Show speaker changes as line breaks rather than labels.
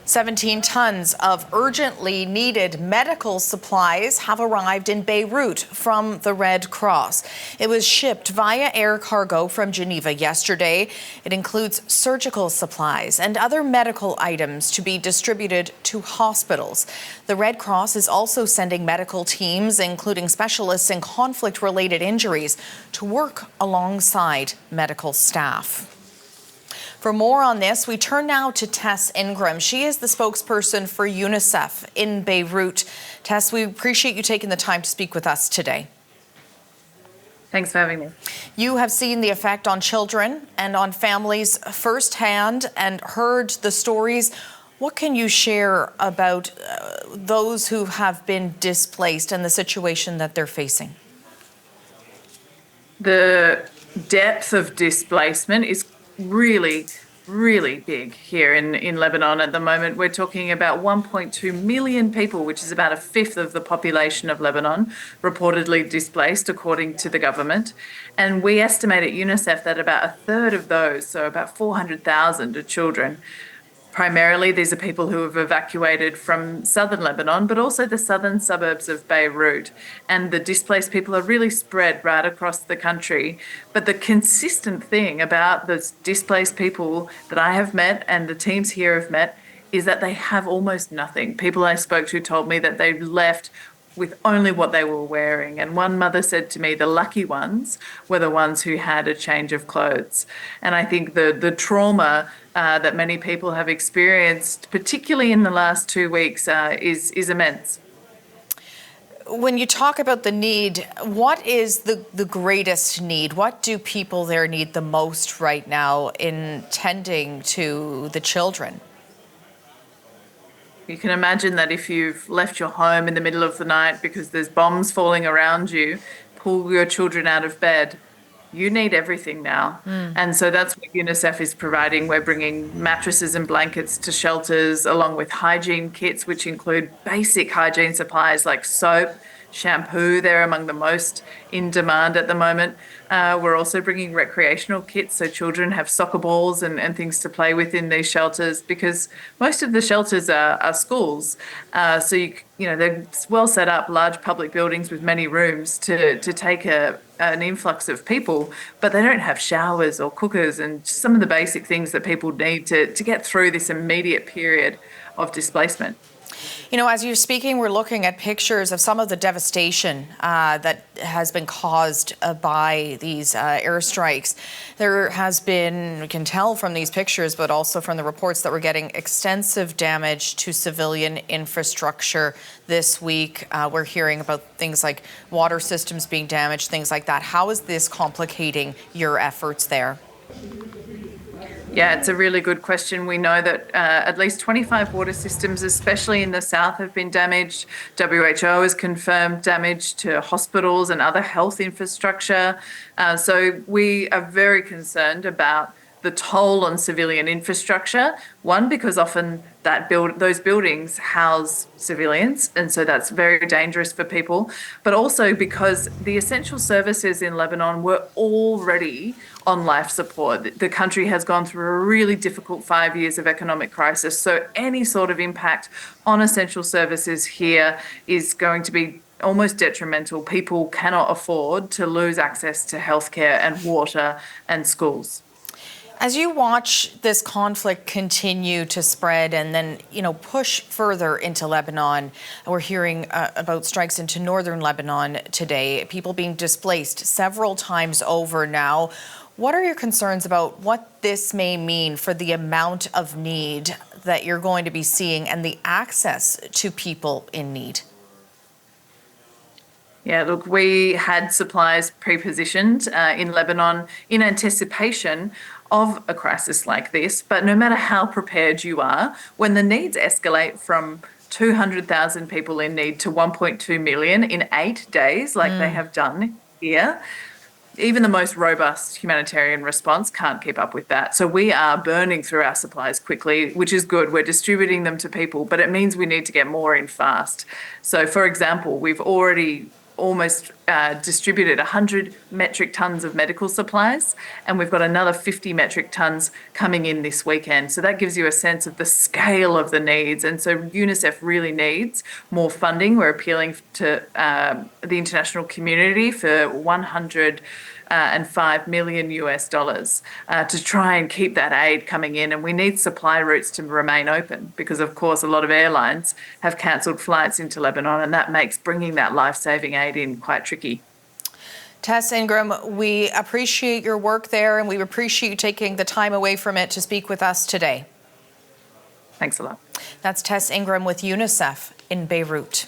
17 tons of urgently needed medical supplies have arrived in Beirut from the Red Cross. It was shipped via air cargo from Geneva yesterday. It includes surgical supplies and other medical items to be distributed to hospitals. The Red Cross is also sending medical teams, including specialists in conflict-related injuries, to work alongside medical staff. For more on this, we turn now to Tess Ingram. She is the spokesperson for UNICEF in Beirut. Tess, we appreciate you taking the time to speak with us today.
Thanks for having me.
You have seen the effect on children and on families firsthand and heard the stories. What can you share about those who have been displaced and the situation that they're facing?
The depth of displacement is really big here in Lebanon at the moment. We're talking about 1.2 million people, which is about a fifth of the population of Lebanon, reportedly displaced, according to the government. And we estimate at UNICEF that about a third of those, so about 400,000, are children. Primarily, these are people who have evacuated from southern Lebanon, but also the southern suburbs of Beirut. And the displaced people are really spread right across the country. But the consistent thing about the displaced people that I have met and the teams here have met is that they have almost nothing. People I spoke to told me that they left with only what they were wearing. And one mother said to me, the lucky ones were the ones who had a change of clothes. And I think the trauma that many people have experienced, particularly in the last 2 weeks, is immense.
When you talk about the need, what is the greatest need? What do people there need the most right now in tending to the children?
You can imagine that if you've left your home in the middle of the night because there's bombs falling around you, pull your children out of bed. You need everything now. And so that's what UNICEF is providing. We're bringing mattresses and blankets to shelters, along with hygiene kits, which include basic hygiene supplies like soap, shampoo. They're among the most in demand at the moment. We're also bringing recreational kits so children have soccer balls and things to play with in these shelters, because most of the shelters are schools. So, they're well set up, large public buildings with many rooms to take an influx of people, but they don't have showers or cookers and some of the basic things that people need to get through this immediate period of displacement.
You know, as you're speaking, we're looking at pictures of some of the devastation that has been caused by these airstrikes. There has been, we can tell from these pictures, but also from the reports that we're getting, extensive damage to civilian infrastructure this week. We're hearing about things like water systems being damaged, things like that. How is this complicating your efforts there?
Yeah, it's a really good question. We know that at least 25 water systems, especially in the south, have been damaged. WHO has confirmed damage to hospitals and other health infrastructure. So we are very concerned about the toll on civilian infrastructure. One, because often those buildings house civilians, and so that's very dangerous for people. But also because the essential services in Lebanon were already on life support. The country has gone through a really difficult 5 years of economic crisis. So any sort of impact on essential services here is going to be almost detrimental. People cannot afford to lose access to healthcare and water and schools.
As you watch this conflict continue to spread and then, push further into Lebanon, we're hearing about strikes into northern Lebanon today, people being displaced several times over now. What are your concerns about what this may mean for the amount of need that you're going to be seeing and the access to people in need?
Yeah, look, we had supplies pre-positioned in Lebanon in anticipation of a crisis like this. But no matter how prepared you are, when the needs escalate from 200,000 people in need to 1.2 million in 8 days, like they have done here, even the most robust humanitarian response can't keep up with that. So we are burning through our supplies quickly, which is good. We're distributing them to people, but it means we need to get more in fast. So, for example, we've already almost distributed 100 metric tons of medical supplies, and we've got another 50 metric tons coming in this weekend. So that gives you a sense of the scale of the needs. And so UNICEF really needs more funding. We're appealing to the international community for $105 million to try and keep that aid coming in. And we need supply routes to remain open because, of course, a lot of airlines have cancelled flights into Lebanon, and that makes bringing that life-saving aid in quite tricky.
Tess Ingram, we appreciate your work there, and we appreciate you taking the time away from it to speak with us today.
Thanks a lot.
That's Tess Ingram with UNICEF in Beirut.